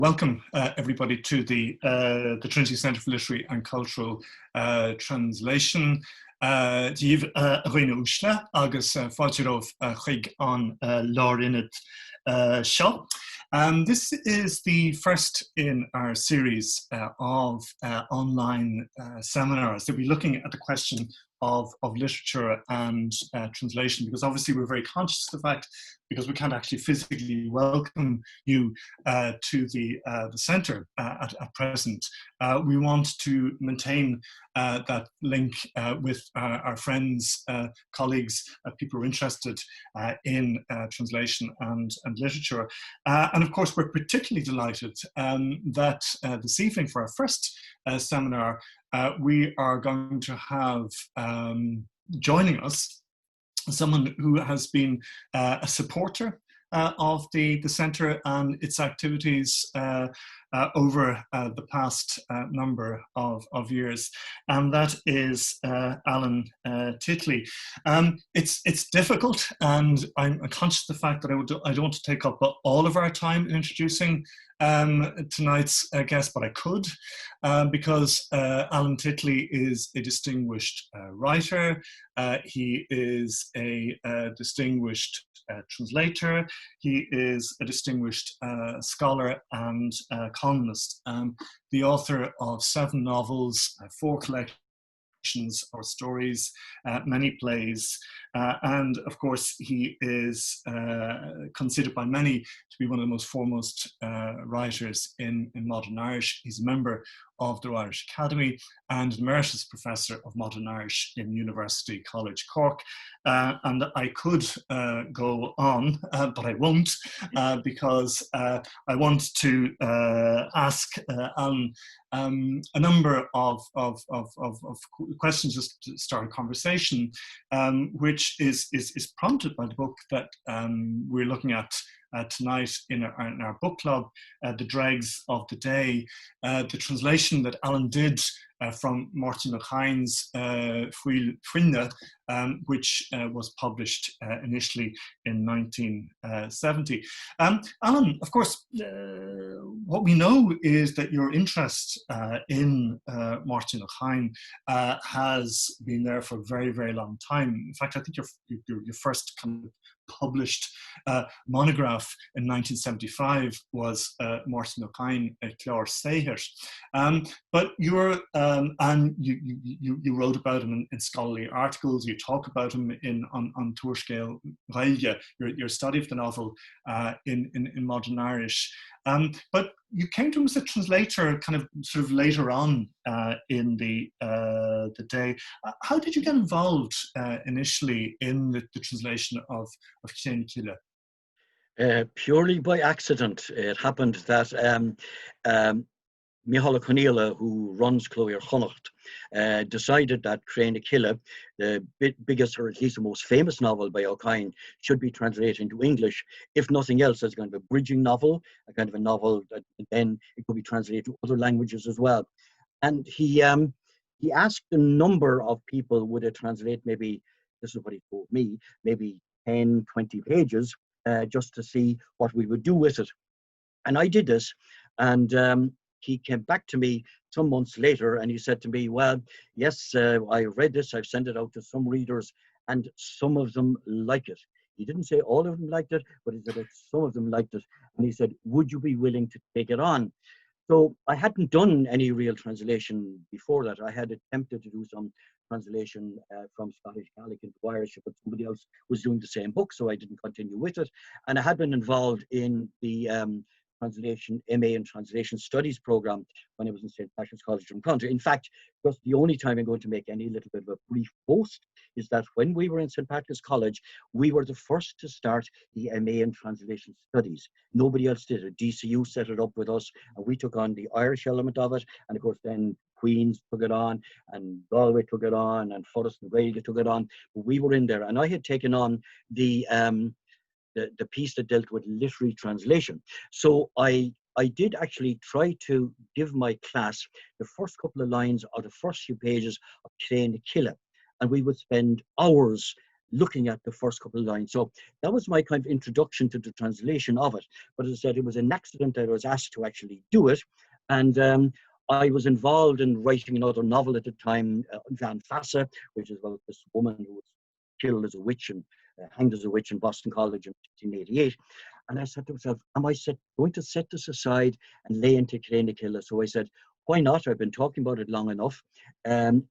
Welcome everybody to the Trinity Centre for Literary and Cultural Translation. Díobh roiine uaisle agus fáilte chuig an lárinit seo. This is the first in our series of online seminars. They'll be looking at the question of literature and translation, because obviously we're very conscious of the fact, because we can't actually physically welcome you to the centre at present. We want to maintain that link with our friends, colleagues, people who are interested in translation and literature. And of course, we're particularly delighted that this evening, for our first seminar, we are going to have joining us someone who has been a supporter of the centre and its activities over the past number of years, and that is Alan Titley. It's difficult, and I'm conscious of the fact that I don't want to take up all of our time in introducing tonight's guest, but I could, because Alan Titley is a distinguished writer. He is a distinguished translator. He is a distinguished scholar and columnist, the author of 7 novels, 4 collections or stories, many plays, and of course he is considered by many to be one of the most foremost writers in modern Irish. He's a member of the Royal Irish Academy and an emeritus professor of modern Irish in University College Cork. And I could go on, but I won't, because I want to ask Alan a number of questions just to start a conversation, which is prompted by the book that we're looking at tonight in our book club, The Dregs of the Day, the translation that Alan did from Máirtín Ó Cadhain's futile, which was published initially in 1970. Alan, of course, what we know is that your interest in Máirtín Ó Cadhain has been there for a very, very long time. In fact, I think your first kind of published monograph in 1975 was Máirtín Ó Cadhain Clár Saothar. But you're and you wrote about him in scholarly articles. You talk about him on Tuairiscéal Gaeilge, your study of the novel in modern Irish. But you came to him as a translator kind of sort of later on in the day. How did you get involved initially in the translation of Trinity? Purely by accident. It happened that Micheál Conneala, who runs Clóir Chonacht, decided that Trinity, the biggest, or at least the most famous novel by Ó Cadhain, should be translated into English, if nothing else, as kind of a bridging novel, a kind of a novel that then it could be translated to other languages as well. And he asked a number of people, would it translate maybe, this is what he told me, maybe 10, 20 pages, just to see what we would do with it. And I did this, and he came back to me some months later and he said to me, well, yes, I read this, I've sent it out to some readers, and some of them like it. He didn't say all of them liked it, but he said that some of them liked it. And he said, would you be willing to take it on? So I hadn't done any real translation before that. I had attempted to do some translation from Scottish Gaelic into Irish, but somebody else was doing the same book, so I didn't continue with it. And I had been involved in the translation MA in Translation Studies program when I was in St. Patrick's College in County. In fact, just the only time I'm going to make any little bit of a brief boast is that when we were in St. Patrick's College, we were the first to start the MA in Translation Studies. Nobody else did it. DCU set it up with us, and we took on the Irish element of it, and of course then Queen's took it on, and Galway took it on, and Forres and Gaeilge took it on. But we were in there, and I had taken on the piece that dealt with literary translation. So I did actually try to give my class the first couple of lines or the first few pages of Trinity, and we would spend hours looking at the first couple of lines. So that was my kind of introduction to the translation of it. But as I said, it was an accident that I was asked to actually do it. And I was involved in writing another novel at the time, Van Fassa, which is about this woman who was killed as a witch and hanged as a witch in Boston College in 1988. And I said to myself, am I going to set this aside and lay into Cranachilla? So I said, why not? I've been talking about it long enough. And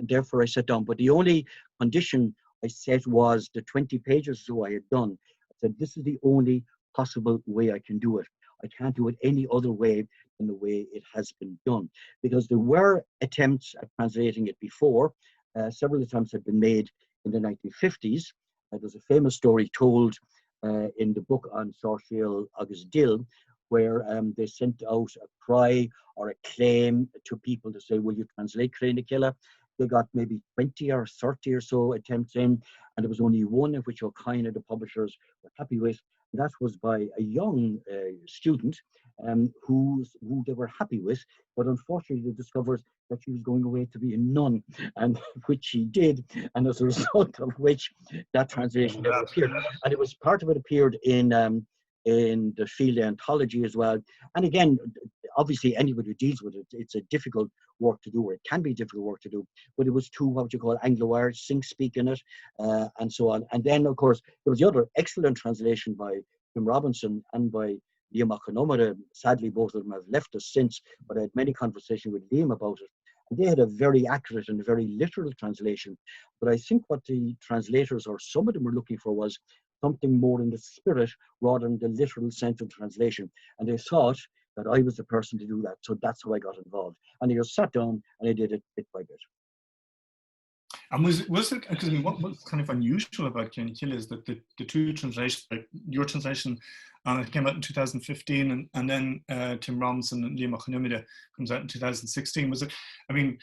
therefore I sat down. But the only condition I set was the 20 pages so I had done. I said, this is the only possible way I can do it. I can't do it any other way than the way it has been done. Because there were attempts at translating it before. Several attempts had been made in the 1950s. There's a famous story told in the book on Sorciel Agus Dill, where they sent out a cry or a claim to people to say, will you translate Cranachilla? They got maybe 20 or 30 or so attempts in, and there was only one in which O'Kine, the publishers, were happy with. And that was by a young student who they were happy with, but unfortunately they discovered that she was going away to be a nun, and which she did, and as a result of which that translation never appeared. And it was part of it appeared in the field anthology as well. And again, obviously anybody who deals with it, it's a difficult work to do, or it can be difficult work to do, but it was two, what you call Anglo-Irish, sing-speak in it, and so on. And then, of course, there was the other excellent translation by Tim Robinson and by Liam O'Connor. Sadly, both of them have left us since, but I had many conversations with Liam about it. And they had a very accurate and a very literal translation. But I think what the translators, or some of them, were looking for was something more in the spirit rather than the literal sense of translation. And they thought that I was the person to do that. So that's how I got involved. And I just sat down and I did it bit by bit. And was it, because I mean, what was kind of unusual about Cranachilla is that the two translations, like your translation, it came out in 2015, and then Tim Robinson and Liam O'Connor comes out in 2016. Was it, I mean,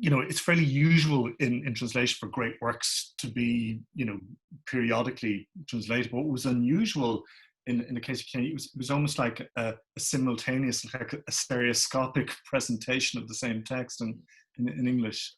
you know, it's fairly usual in translation for great works to be, you know, periodically translated. But what was unusual in the case of Cranachilla, it was almost like a simultaneous, like a stereoscopic presentation of the same text in English.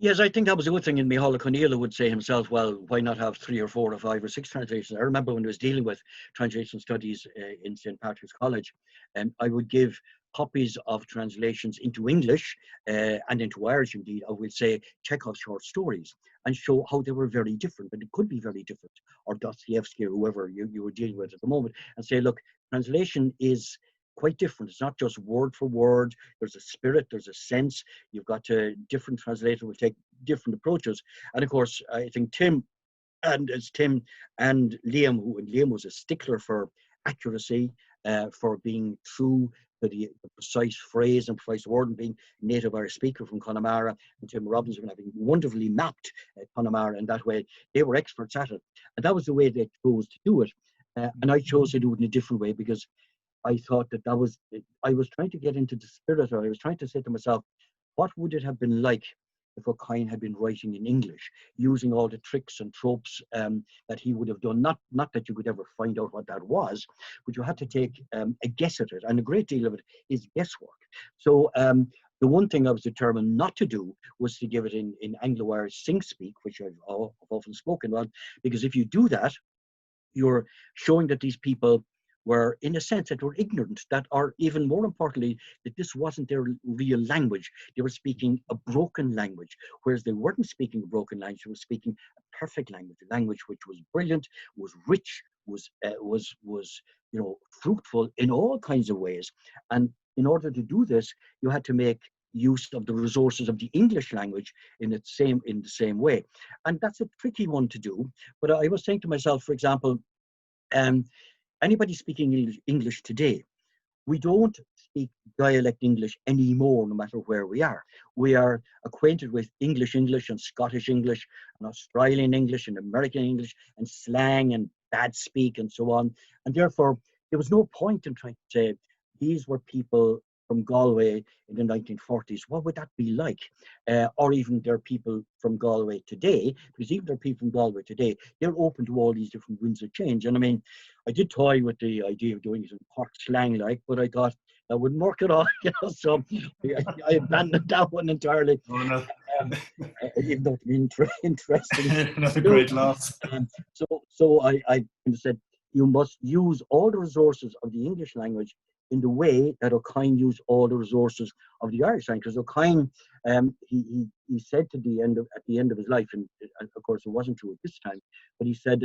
Yes, I think that was a good thing. And Micheál Conneala would say himself, well, why not have 3 or 4 or 5 or 6 translations? I remember when I was dealing with translation studies in St. Patrick's College, and I would give copies of translations into English and into Irish, indeed. I would say, Chekhov's short stories and show how they were very different, but it could be very different, or Dostoevsky or whoever you were dealing with at the moment, and say, look, translation is quite different. It's not just word for word. There's a spirit, there's a sense. You've got different translators will take different approaches. And of course, I think Tim and Liam, Liam was a stickler for accuracy, for being true to the precise phrase and precise word, and being a native Irish speaker from Connemara, and Tim Robinson having wonderfully mapped Connemara in that way. They were experts at it. And that was the way they chose to do it. And I chose to do it in a different way, because I thought that I was trying to get into the spirit, or I was trying to say to myself, what would it have been like if O'Kine had been writing in English, using all the tricks and tropes that he would have done? Not that you could ever find out what that was, but you had to take a guess at it, and a great deal of it is guesswork. So the one thing I was determined not to do was to give it in Anglo-Irish sing-speak, which I've often spoken about, because if you do that, you're showing that these people were, in a sense, that were ignorant, that are, even more importantly, that this wasn't their real language. They were speaking a broken language, whereas they weren't speaking a broken language. They were speaking a perfect language, a language which was brilliant, was rich, was you know, fruitful in all kinds of ways. And in order to do this, you had to make use of the resources of the English language in the same way. And that's a tricky one to do. But I was saying to myself, for example, anybody speaking English today, we don't speak dialect English anymore, no matter where we are. We are acquainted with English and Scottish English and Australian English and American English and slang and bad speak and so on. And therefore, there was no point in trying to say these were people from Galway in the 1940s. What would that be like? Or even there are people from Galway today, because even there are people from Galway today, they're open to all these different winds of change. And I mean, I did toy with the idea of doing it in Cork slang, like, but I thought that wouldn't work at all, you know, so I abandoned that one entirely. Oh, no. Even though it's interesting. Another great loss. So I said, you must use all the resources of the English language in the way that O'Kane used all the resources of the Irish language. Because O'Kane, he said at the end of his life, and of course it wasn't true at this time, but he said,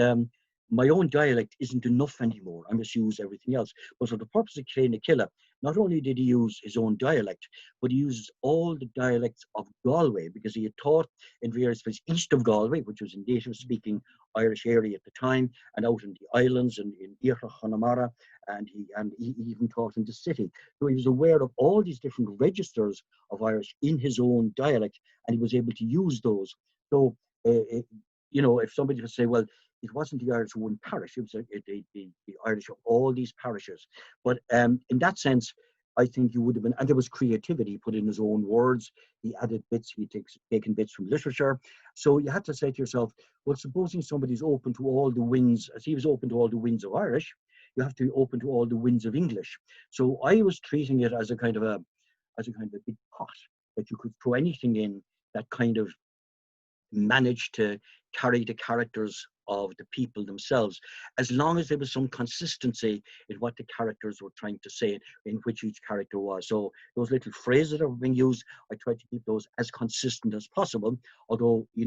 my own dialect isn't enough anymore. I must use everything else. But for the purpose of Craine Killa, not only did he use his own dialect, but he uses all the dialects of Galway, because he had taught in various places east of Galway, which was a native-speaking Irish area at the time, and out in the islands and in Iarra Connemara, and he even taught in the city. So he was aware of all these different registers of Irish in his own dialect, and he was able to use those. So, if somebody would say, well, it wasn't the Irish of one parish, it was the Irish of all these parishes. But in that sense, I think you would have been, and there was creativity, he put in his own words, he added bits, he taken bits from literature. So you had to say to yourself, well, supposing somebody's open to all the winds, as he was open to all the winds of Irish, you have to be open to all the winds of English. So I was treating it as a kind of a big pot that you could throw anything in that kind of managed to carry the characters of the people themselves, as long as there was some consistency in what the characters were trying to say, in which each character was. So those little phrases that were being used, I tried to keep those as consistent as possible, although you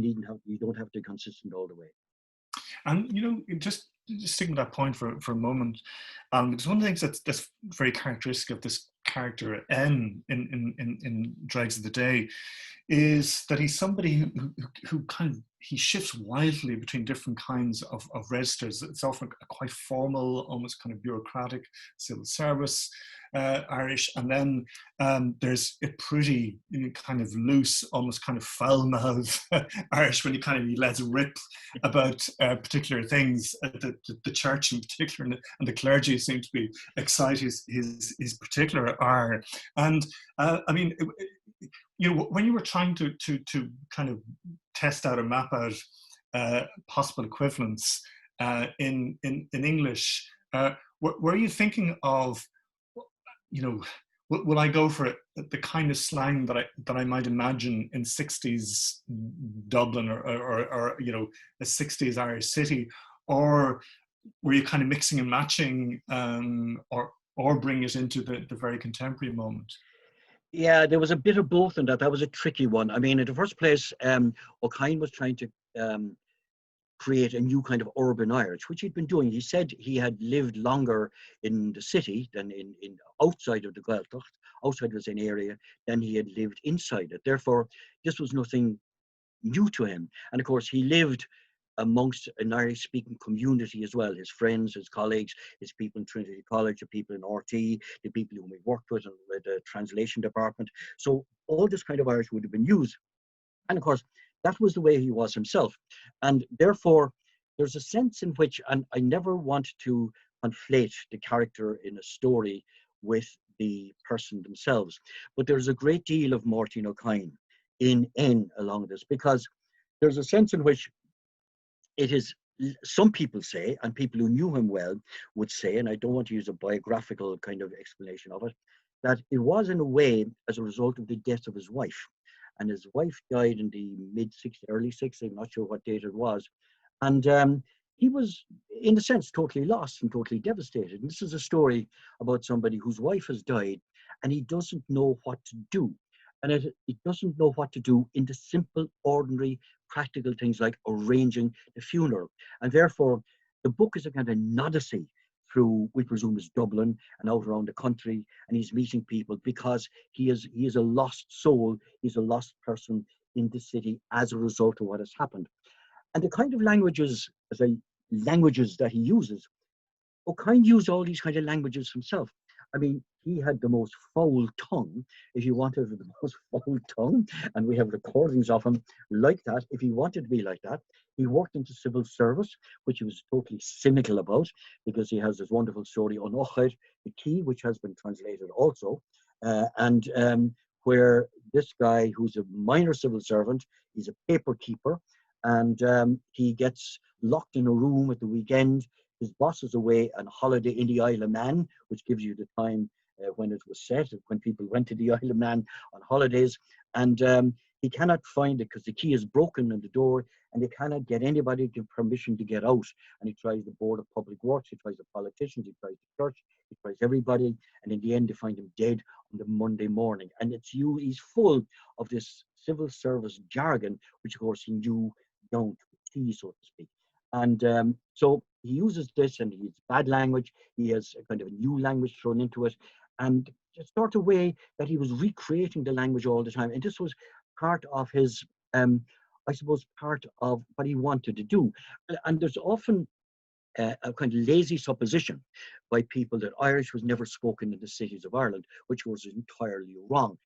don't have to be consistent all the way. And just sticking with that point for a moment, because one of the things that's very characteristic of this character N in Dregs of the Day is that he's somebody who he shifts wildly between different kinds of registers. It's often a quite formal, almost kind of bureaucratic civil service Irish, and then there's a pretty kind of loose, almost kind of foul-mouthed Irish when he lets rip about particular things. The church in particular and the clergy seem to be excite his particular ire. And I mean, when you were trying to kind of test out or map out possible equivalents in English, were you thinking of, will I go for the kind of slang that I might imagine in 60s Dublin or a 60s Irish city, or were you kind of mixing and matching, or bring it into the very contemporary moment? Yeah, there was a bit of both in that. That was a tricky one. I mean, in the first place, O'Kane was trying to create a new kind of urban Irish, which he'd been doing. He said he had lived longer in the city than in outside of the Gaeltacht, outside was an area, than he had lived inside it. Therefore, this was nothing new to him. And of course, he lived amongst an Irish-speaking community as well, his friends, his colleagues, his people in Trinity College, the people in RT, the people whom he worked with in the translation department. So all this kind of Irish would have been used. And of course, that was the way he was himself. And therefore, there's a sense in which, and I never want to conflate the character in a story with the person themselves, but there's a great deal of Máirtín Ó Cadhain in N along this, because there's a sense in which it is, some people say, and people who knew him well would say, and I don't want to use a biographical kind of explanation of it, that it was in a way as a result of the death of his wife. And his wife died in the mid-60s, early 60s, I'm not sure what date it was. And he was, in a sense, totally lost and totally devastated. And this is a story about somebody whose wife has died and he doesn't know what to do. And it doesn't know what to do in the simple, ordinary, practical things like arranging the funeral. And therefore, the book is a kind of an odyssey through, we presume, is Dublin and out around the country, and he's meeting people because he is a lost soul, he's a lost person in the city as a result of what has happened. And the kind of languages that he uses, O'Kane used all these kind of languages himself. I mean, he had the most foul tongue, if you wanted the most foul tongue, and we have recordings of him like that, if he wanted to be like that. He worked into civil service, which he was totally cynical about, because he has this wonderful story on Ochid, the key, which has been translated also, where this guy, who's a minor civil servant, he's a paper keeper, and he gets locked in a room at the weekend. His boss is away on holiday in the Isle of Man, which gives you the time when it was set, when people went to the Isle of Man on holidays. And he cannot find it because the key is broken in the door, and he cannot get anybody to permission to get out. And he tries the Board of Public Works, he tries the politicians, he tries the church, he tries everybody, and in the end they find him dead on the Monday morning. And he's full of this civil service jargon, which of course he knew down to a T, so to speak. And so he uses this, and he has bad language, he has a kind of a new language thrown into it, and just sort of way that he was recreating the language all the time. And this was part of his, I suppose, part of what he wanted to do. And there's often a kind of lazy supposition by people that Irish was never spoken in the cities of Ireland, which was entirely wrong.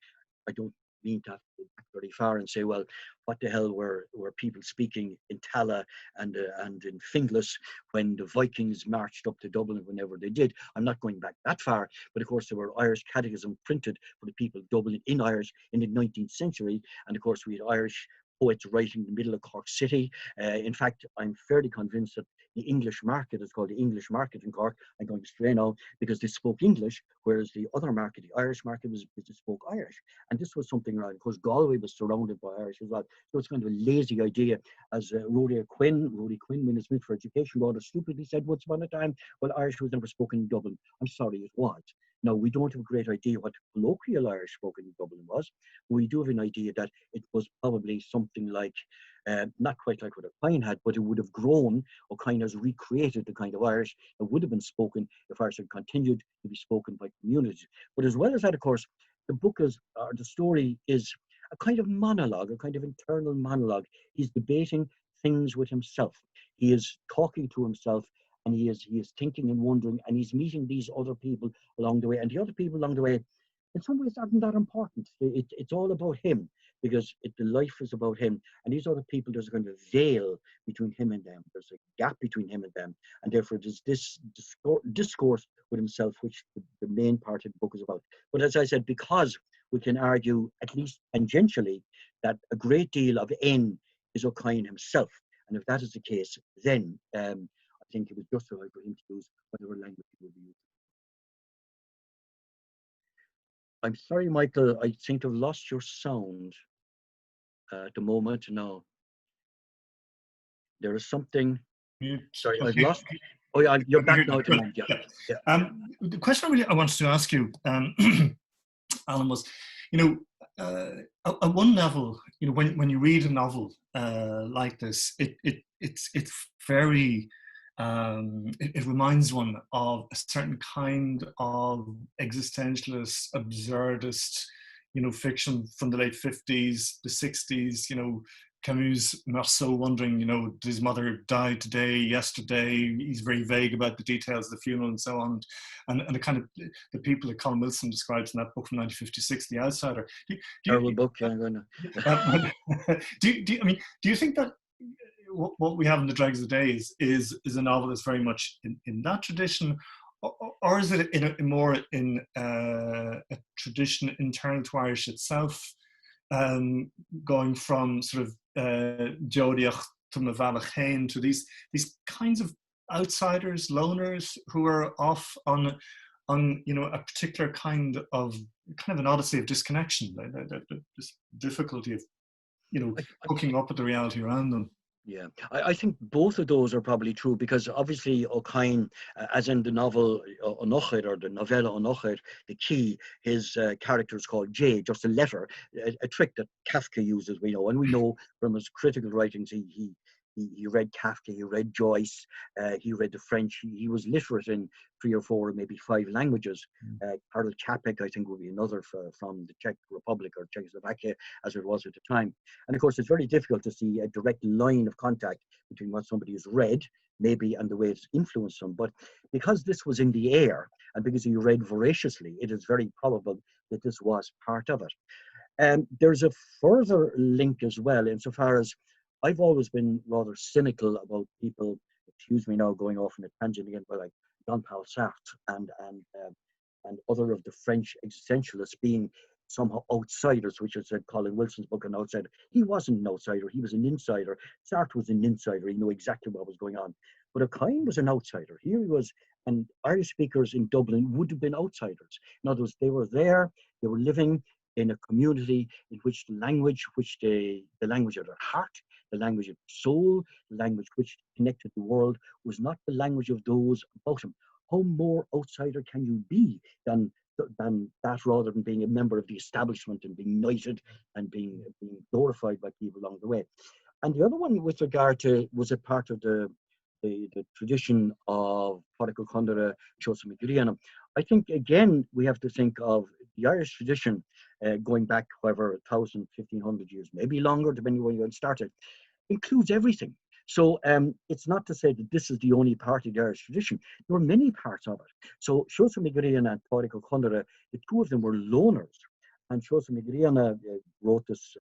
I don't mean to have to go back very far and say, well, what the hell were people speaking in Tala and in Finglas when the Vikings marched up to Dublin whenever they did. I'm not going back that far, but of course there were Irish catechism printed for the people of Dublin in Irish in the 19th century, and of course we had Irish poets writing in the middle of Cork City. In fact, I'm fairly convinced that the English market is called the English market in Cork. I'm going to stray now because they spoke English, whereas the other market, the Irish market, they spoke Irish. And this was something around. Of course, Galway was surrounded by Irish as well. So it's kind of a lazy idea, as Rory Quinn, Minister Smith for Education, rather stupidly said once upon a time, well, Irish was never spoken in Dublin. I'm sorry, it was. Now, we don't have a great idea what colloquial Irish spoken in Dublin was. We do have an idea that it was probably something like, not quite like what O'Kine had, but it would have grown. O'Kine has recreated the kind of Irish that would have been spoken if Irish had continued to be spoken by communities. But as well as that, of course, the book is, or the story is a kind of monologue, a kind of internal monologue. He's debating things with himself. He is talking to himself, and he is thinking and wondering, and he's meeting these other people along the way. And the other people along the way, in some ways, aren't that important. It's all about him, because the life is about him. And these other people, there's a kind of veil between him and them. There's a gap between him and them. And therefore, there's this discourse with himself, which the main part of the book is about. But as I said, because we can argue, at least tangentially, that a great deal of N is O'Kine himself. And if that is the case, then I think it was justified for him to use whatever language he would use. I'm sorry, Michael, I seem to have lost your sound at the moment. No. There is something. Mute. Sorry, Okay. I've lost. Oh, yeah, you're back now at the moment. Yeah. The question I wanted to ask you, Alan, was, at one level, when you read a novel like this, it's very, it reminds one of a certain kind of existentialist, absurdist, fiction from the late 50s, the 60s, Camus, Marceau wondering, did his mother die today, yesterday? He's very vague about the details of the funeral and so on. And the kind of the people that Colin Wilson describes in that book from 1956, The Outsider. Terrible book. Yeah, I'm gonna. Do you think that what we have in the Dregs of the Day is a novel that's very much in that tradition, or is it more in a tradition internal to Irish itself, going from sort of Jodiach to Novella Chain to these kinds of outsiders, loners who are off on a particular kind of an odyssey of disconnection, this difficulty of hooking up with the reality around them. Yeah, I think both of those are probably true, because obviously O'Kine, as in the novel Onochid, or the novella Onochid, the key, his character is called J, just a letter, a trick that Kafka uses, we know. And we know from his critical writings, he read Kafka, he read Joyce, he read the French, he was literate in 3 or 4, maybe 5 languages. Karl Čapek, I think, would be another from the Czech Republic or Czechoslovakia, as it was at the time. And of course, it's very difficult to see a direct line of contact between what somebody has read, maybe, and the way it's influenced them. But because this was in the air, and because he read voraciously, it is very probable that this was part of it. And there's a further link as well, insofar as I've always been rather cynical about people, excuse me now, going off on a tangent again, but like Jean-Paul Sartre and other of the French existentialists being somehow outsiders, which is Colin Wilson's book, An Outsider. He wasn't an outsider, he was an insider. Sartre was an insider, he knew exactly what was going on. But O'Kine was an outsider. Here he was, and Irish speakers in Dublin would have been outsiders. In other words, they were there, they were living, in a community in which the language, the language of their heart, the language of soul, the language which connected the world, was not the language of those about him. How more outsider can you be than that, rather than being a member of the establishment and being knighted and being glorified by people along the way? And the other one, with regard to, was a part of the tradition of Pádraig Ó Cadhain, Seosamh Grianna. I think, again, we have to think of the Irish tradition going back, however, 1,000, 1,500 years, maybe longer, depending on when you started, includes everything. So it's not to say that this is the only part of the Irish tradition. There are many parts of it. So Seosamh Grianna and Pádraig Ó Cadhain, the two of them were loners. And Seosamh Grianna wrote this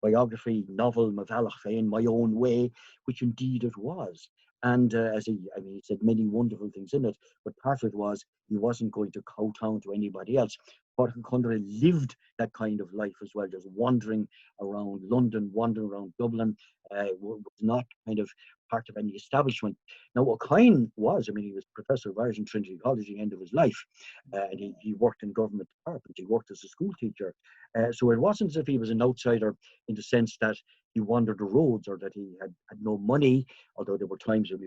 biography, novel, novella, in my own way, which indeed it was. And he said many wonderful things in it, but part of it was he wasn't going to kowtow to anybody else. Pádraig Ó Cadhain lived that kind of life as well, just wandering around London, wandering around Dublin, was not kind of part of any establishment. Now, Ó Cadhain was, he was Professor of Irish in Trinity College at the end of his life, and he worked in government department, he worked as a school teacher. So it wasn't as if he was an outsider in the sense that he wandered the roads or that he had no money, although there were times when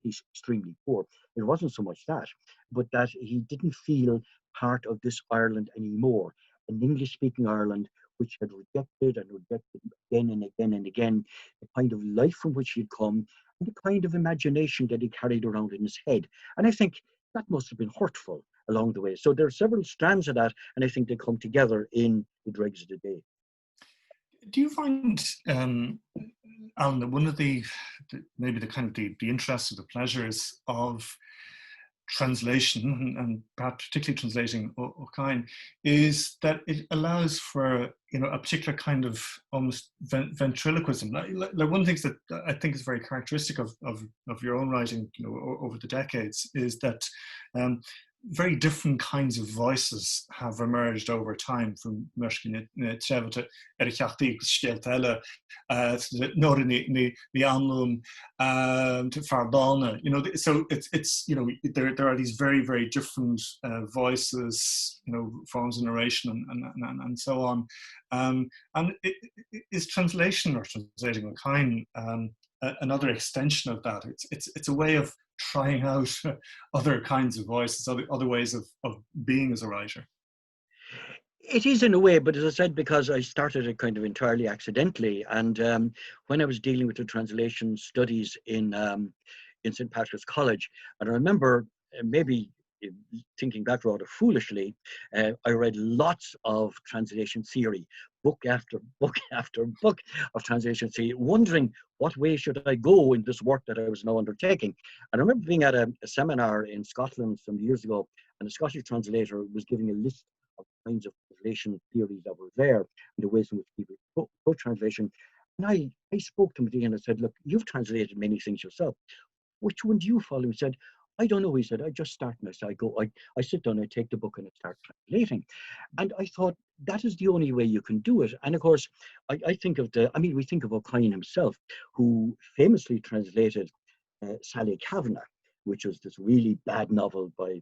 he's extremely poor. It wasn't so much that, but that he didn't feel part of this Ireland anymore, an English-speaking Ireland which had rejected again and again and again the kind of life from which he'd come and the kind of imagination that he carried around in his head. And I think that must have been hurtful along the way. So there are several strands of that, and I think they come together in the Dregs of the Day. Do you find, Alan, that one of maybe the kind of the interest or the pleasures of translation, and perhaps particularly translating Ó Cadhain, is that it allows for a particular kind of almost ventriloquism. Like one of the things that I think is very characteristic of your own writing, over the decades, is that very different kinds of voices have emerged over time, from Máirtín Ó to Erichachti, Steltella, the Amlum, to Fardana. So it's there are these very, very different voices, forms of narration and so on. And is translation or translating Ó Cadhain another extension of that? It's a way of trying out other kinds of voices, other ways of being as a writer. It is in a way, but as I said, because I started it kind of entirely accidentally, and when I was dealing with the translation studies in St. Patrick's College, and I remember maybe thinking back rather foolishly, I read lots of translation theory, book after book after book of translation theory, wondering what way should I go in this work that I was now undertaking. And I remember being at a seminar in Scotland some years ago, and a Scottish translator was giving a list of kinds of translation theories that were there, and the ways in which people approach translation. And I spoke to him and I said, look, you've translated many things yourself. Which one do you follow? He said, I don't know. He said, I just start and I sit down, I take the book and I start translating. And I thought, that is the only way you can do it. And of course, I think of we think of Ó Cadhain himself, who famously translated Sally Kavanagh, which was this really bad novel by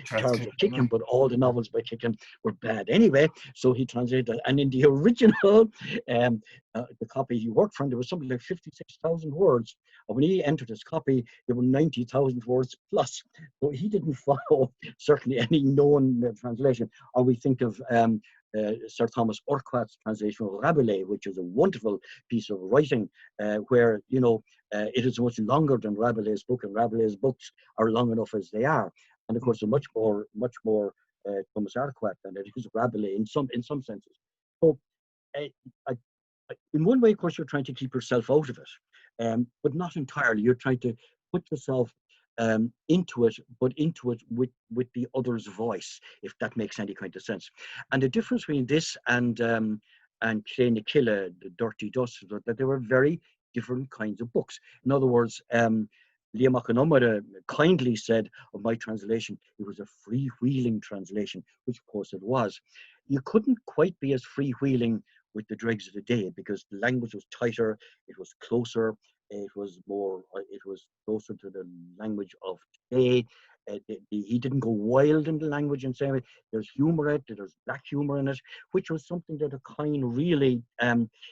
Charles Kickham, but all the novels by Kickham were bad anyway. So he translated that. And in the original, the copy he worked from, there was something like 56,000 words. And when he entered his copy, there were 90,000 words plus. So he didn't follow certainly any known translation. Or we think of Sir Thomas Urquhart's translation of Rabelais, which is a wonderful piece of writing, where it is much longer than Rabelais' book, and Rabelais' books are long enough as they are. And of course, they're much more Thomas Urquhart than it is Rabelais in some senses. So, in one way, of course, you're trying to keep yourself out of it, but not entirely. You're trying to put yourself into it, but into it with the other's voice, if that makes any kind of sense. And the difference between this and Craine Killa, the Dirty Dust, was that they were very different kinds of books. In other words, Liam Macanumara kindly said of my translation, it was a freewheeling translation, which of course it was. You couldn't quite be as freewheeling with the Dregs of the Day, because the language was tighter, it was closer, It was more, it was closer to the language of today. He didn't go wild in the language and say there's humor in it, there's black humor in it, which was something that O'Kane really,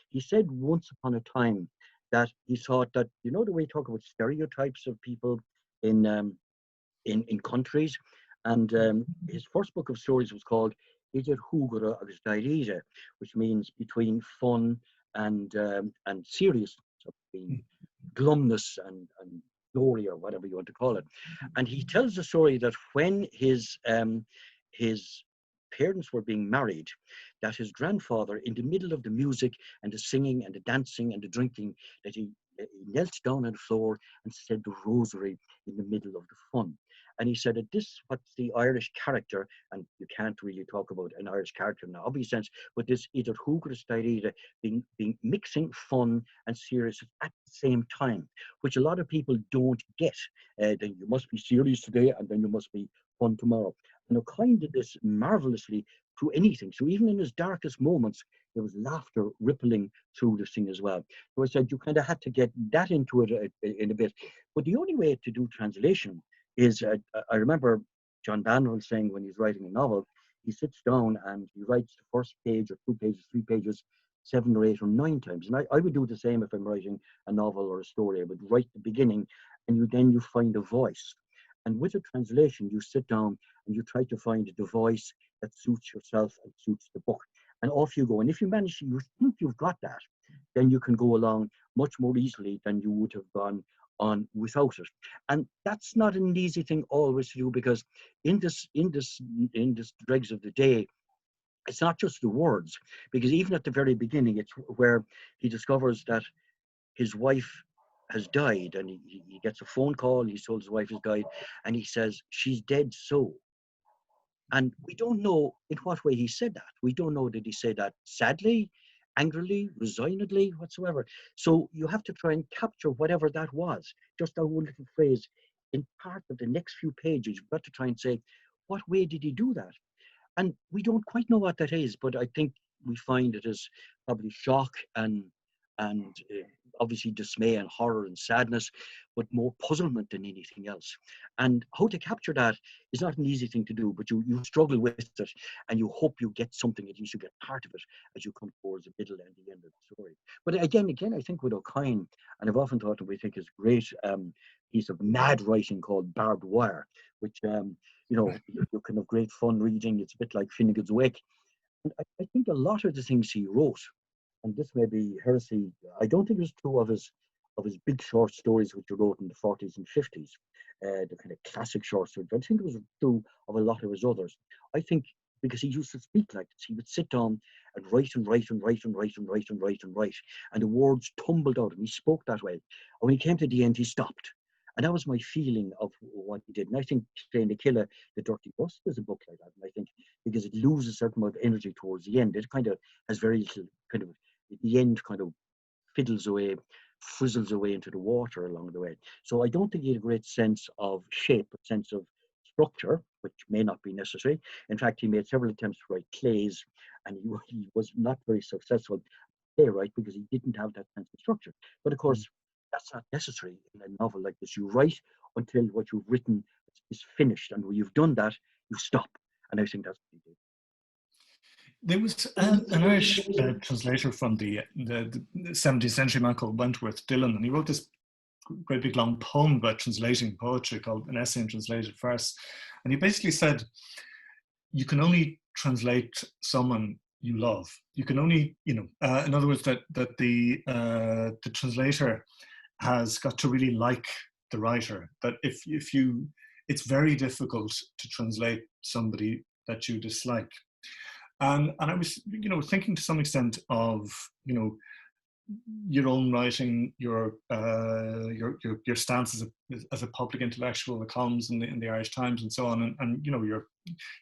he said once upon a time that he thought that, you know, the way we talk about stereotypes of people in countries, and his first book of stories was called Idir Húgara agus Dairire, which means between fun and seriousness, between glumness and glory, or whatever you want to call it. And he tells the story that when his parents were being married, that his grandfather, in the middle of the music and the singing and the dancing and the drinking, that he knelt down on the floor and said the rosary in the middle of the fun. And he said that this, what's the Irish character, and you can't really talk about an Irish character in the obvious sense, but this either húgras dairide, being mixing fun and serious at the same time, which a lot of people don't get. Then you must be serious today, and then you must be fun tomorrow. And O'Kane did this marvelously through anything. So even in his darkest moments, there was laughter rippling through this thing as well. So I said you kind of had to get that into it in a bit. But the only way to do translation is, I remember John Banwell saying when he's writing a novel, he sits down and he writes the first page or 2 pages, 3 pages, 7 or 8 or 9 times. And I would do the same if I'm writing a novel or a story. I would write the beginning, and then you find a voice. And with a translation, you sit down and you try to find the voice that suits yourself and suits the book. And off you go. And if you manage, you think you've got that, then you can go along much more easily than you would have gone on without it. And that's not an easy thing always to do, because in this Dregs of the Day, it's not just the words, because even at the very beginning, it's where he discovers that his wife has died, and he gets a phone call. He's told his wife has died, and he says, she's dead so. And we don't know in what way he said that. We don't know, did he say that sadly, angrily, resignedly, whatsoever. So you have to try and capture whatever that was, just that one little phrase. In part of the next few pages, you've got to try and say, what way did he do that? And we don't quite know what that is, but I think we find it as probably shock and obviously dismay and horror and sadness, but more puzzlement than anything else. And how to capture that is not an easy thing to do, but you struggle with it, and you hope you get something, at least you get part of it as you come towards the middle and the end of the story. But again, I think with O'Kane, and I've often thought that we think is great piece of mad writing called Barbed Wire, which you can have great fun reading. It's a bit like Finnegan's Wake. And I think a lot of the things he wrote, and this may be heresy, I don't think it was true of his big short stories which he wrote in the 40s and 50s, the kind of classic short stories. I think it was true of a lot of his others. I think because he used to speak like this, he would sit down and write and write and write and write and write and write and write, and the words tumbled out, and he spoke that way. And when he came to the end, he stopped. And that was my feeling of what he did. And I think Train to Kill The Dirty Bus is a book like that. And I think because it loses a certain amount of energy towards the end, it kind of has very little kind of, at the end, kind of fiddles away, frizzles away into the water along the way. So I don't think he had a great sense of shape, a sense of structure, which may not be necessary. In fact, he made several attempts to write plays, and he was not very successful playwright because he didn't have that sense of structure. But of course, that's not necessary in a novel like this. You write until what you've written is finished, and when you've done that, you stop. And I think that's what he did. There was an Irish translator from the 17th century, man called Wentworth Dillon, and he wrote this great big long poem about translating poetry called An Essay in Translated Verse. And he basically said, you can only translate someone you love. You can only, in other words, that the translator has got to really like the writer. That it's very difficult to translate somebody that you dislike. And I was, thinking to some extent of, your own writing, your stance as a public intellectual, the columns in the Irish Times and so on, and your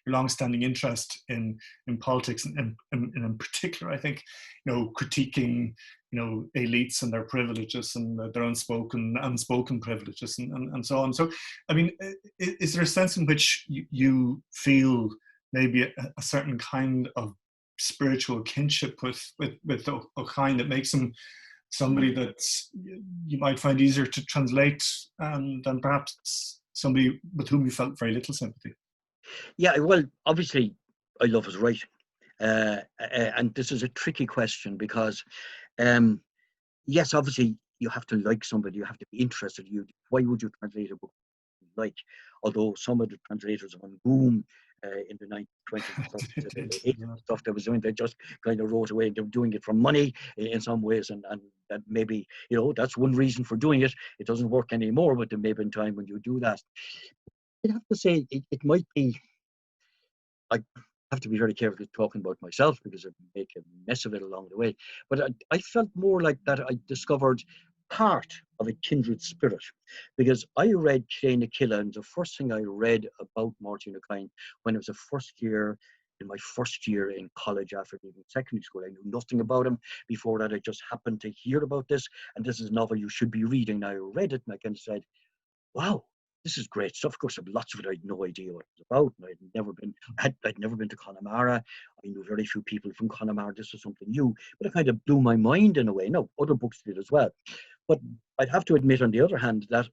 long-standing interest in politics, and in particular, I think, critiquing, elites and their privileges and their unspoken privileges and so on. So, I mean, is there a sense in which you feel maybe a certain kind of spiritual kinship with O'Kane that makes him somebody that you might find easier to translate than perhaps somebody with whom you felt very little sympathy? Yeah, well, obviously, I love his writing. And this is a tricky question because, yes, obviously, you have to like somebody, you have to be interested. Why would you translate a book you like? Although some of the translators on Boom in the 1920s and stuff they was doing, they just kind of wrote away. They were doing it for money in some ways, and that maybe, that's one reason for doing it. It doesn't work anymore, but there may have been time when you do that. I'd have to say it might be, I have to be very careful talking about myself because I make a mess of it along the way. But I felt more like that I discovered part of a kindred spirit, because I read Céine Killa, and the first thing I read about Máirtín Ó Cadhain when it was in my first year in college after leaving secondary school. I knew nothing about him. Before that, I just happened to hear about this, and this is a novel you should be reading. And I read it and I kind of said, wow, this is great stuff. Of course, lots of it I had no idea what it was about. And I'd never been to Connemara. I knew very few people from Connemara. This was something new, but it kind of blew my mind in a way. No, other books did as well. But I'd have to admit, on the other hand, that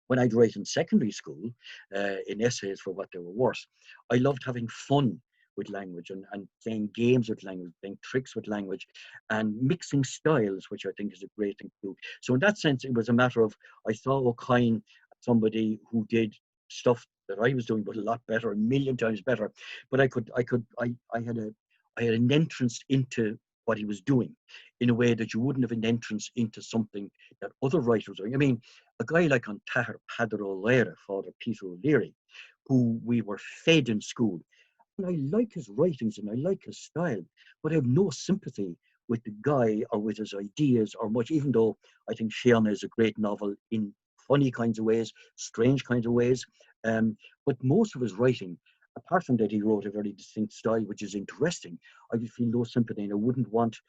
when I'd write in secondary school, in essays for what they were worth, I loved having fun with language and playing games with language, playing tricks with language, and mixing styles, which I think is a great thing to do. So in that sense, it was a matter of, I saw Ó Cadhain, somebody who did stuff that I was doing, but a lot better, a million times better. But I had an entrance into what he was doing in a way that you wouldn't have an entrance into something that other writers were doing. I mean, a guy like Untitled Chapter, Father Peter O'Leary, who we were fed in school. And I like his writings and I like his style, but I have no sympathy with the guy or with his ideas or much, even though I think Fianna is a great novel in funny kinds of ways, strange kinds of ways. But most of his writing, apart from that he wrote a very distinct style, which is interesting, I would feel no sympathy and I wouldn't want to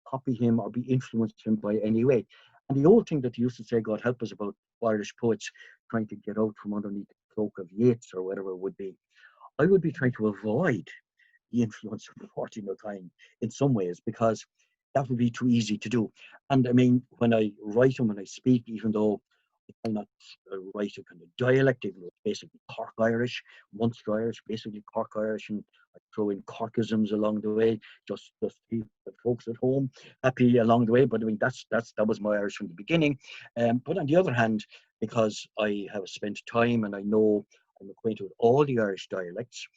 copy him or be influenced him by any way. And the old thing that he used to say, God help us, about Irish poets trying to get out from underneath the cloak of Yeats or whatever it would be, I would be trying to avoid the influence of Máirtín Ó Cadhain in some ways, because that would be too easy to do. And I mean, when I write and when I speak, even though I cannot write a kind of dialect, even though it's basically Cork Irish, Munster Irish, basically Cork Irish, and I throw in Corkisms along the way, just to keep the folks at home happy along the way. But I mean, that was my Irish from the beginning. But on the other hand, because I have spent time and I know I'm acquainted with all the Irish dialects,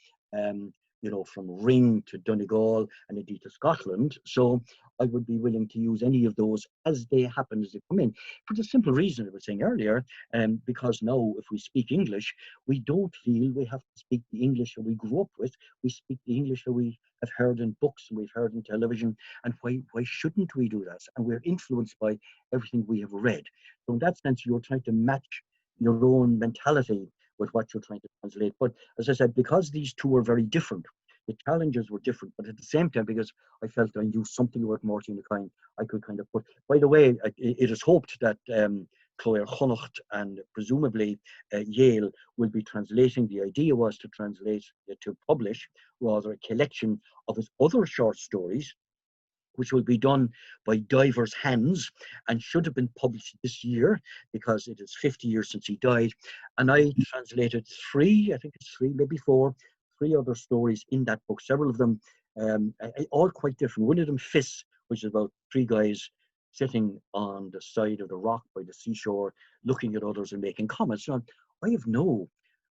from Ring to Donegal and indeed to Scotland. So I would be willing to use any of those as they happen, as they come in, for the simple reason I was saying earlier, because now if we speak English, we don't feel we have to speak the English that we grew up with. We speak the English that we have heard in books and we've heard in television. And why shouldn't we do that? And we're influenced by everything we have read. So in that sense, you're trying to match your own mentality with what you're trying to translate. But as I said, because these two are very different, the challenges were different, but at the same time, because I felt I knew something about Máirtín Ó Cadhain, I could kind of put, by the way, it is hoped that Chloe Connacht and presumably Yale will be translating. The idea was to translate, to publish rather a collection of his other short stories, which will be done by divers hands and should have been published this year because it is 50 years since he died. And I translated three, maybe four, three other stories in that book, several of them all quite different. One of them, Fiss, which is about three guys sitting on the side of the rock by the seashore, looking at others and making comments. Now,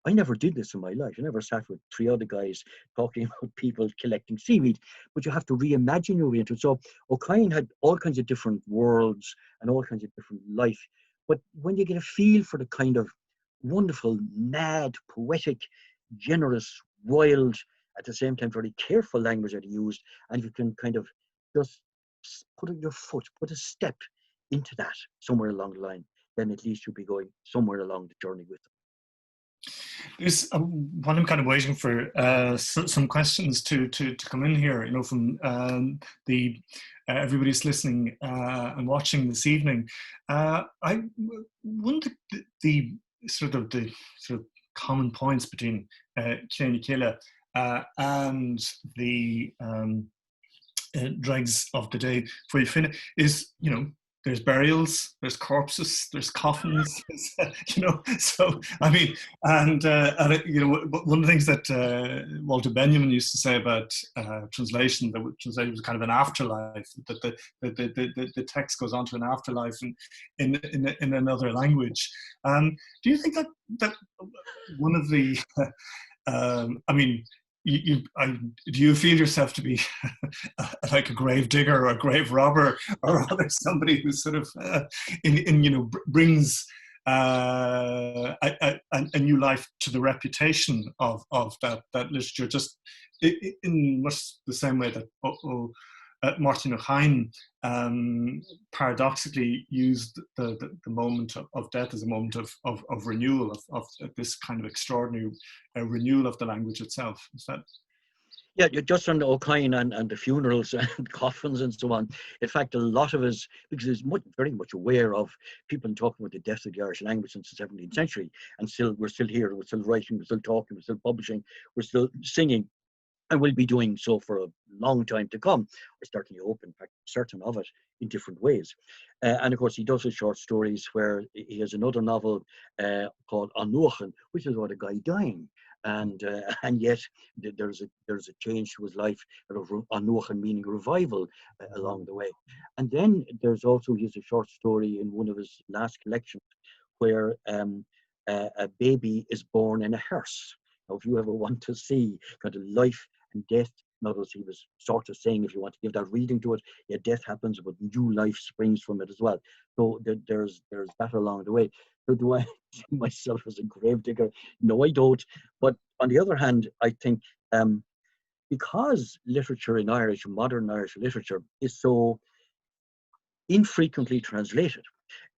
I never did this in my life. I never sat with three other guys talking about people collecting seaweed, but you have to reimagine your way into it. So Ó Cadhain had all kinds of different worlds and all kinds of different life. But when you get a feel for the kind of wonderful, mad, poetic, generous, wild, at the same time very careful language that he used, and you can kind of just put your foot, put a step into that somewhere along the line, then at least you'll be going somewhere along the journey with them. There's what I'm kind of waiting for some questions to come in here, from the everybody's listening and watching this evening. I wonder the sort of common points between Céine Killa and the dregs of the day for you finish is, there's burials, there's corpses, there's coffins, you know. So I mean, and you know, one of the things that Walter Benjamin used to say about translation, that translation was kind of an afterlife. That the text goes on to an afterlife in another language. Do you think that one of the I mean, do you feel yourself to be like a grave digger or a grave robber, or rather somebody who sort of, you know, brings a new life to the reputation of that literature, just in much the same way that Máirtín Ó Cadhain paradoxically used the moment of death as a moment of renewal, of this kind of extraordinary renewal of the language itself. Is that? Yeah, just on the Ó Cadhain and the funerals and coffins and so on. In fact, a lot of us, because he's very much aware of people talking about the death of the Irish language since the 17th century, and we're still here, we're still writing, we're still talking, we're still publishing, we're still singing, and will be doing so for a long time to come. I certainly hope, in fact, certain of it in different ways. And of course, he does his short stories, where he has another novel called An, which is about a guy dying. And yet there's a change to his life, An meaning revival along the way. And then there's also, he has a short story in one of his last collections where a baby is born in a hearse. Now, if you ever want to see kind of life and death, not as he was sort of saying, if you want to give that reading to it, yeah, death happens, but new life springs from it as well. So there's that along the way. So do I see myself as a gravedigger? No, I don't. But on the other hand, I think because literature in Irish, modern Irish literature, is so infrequently translated,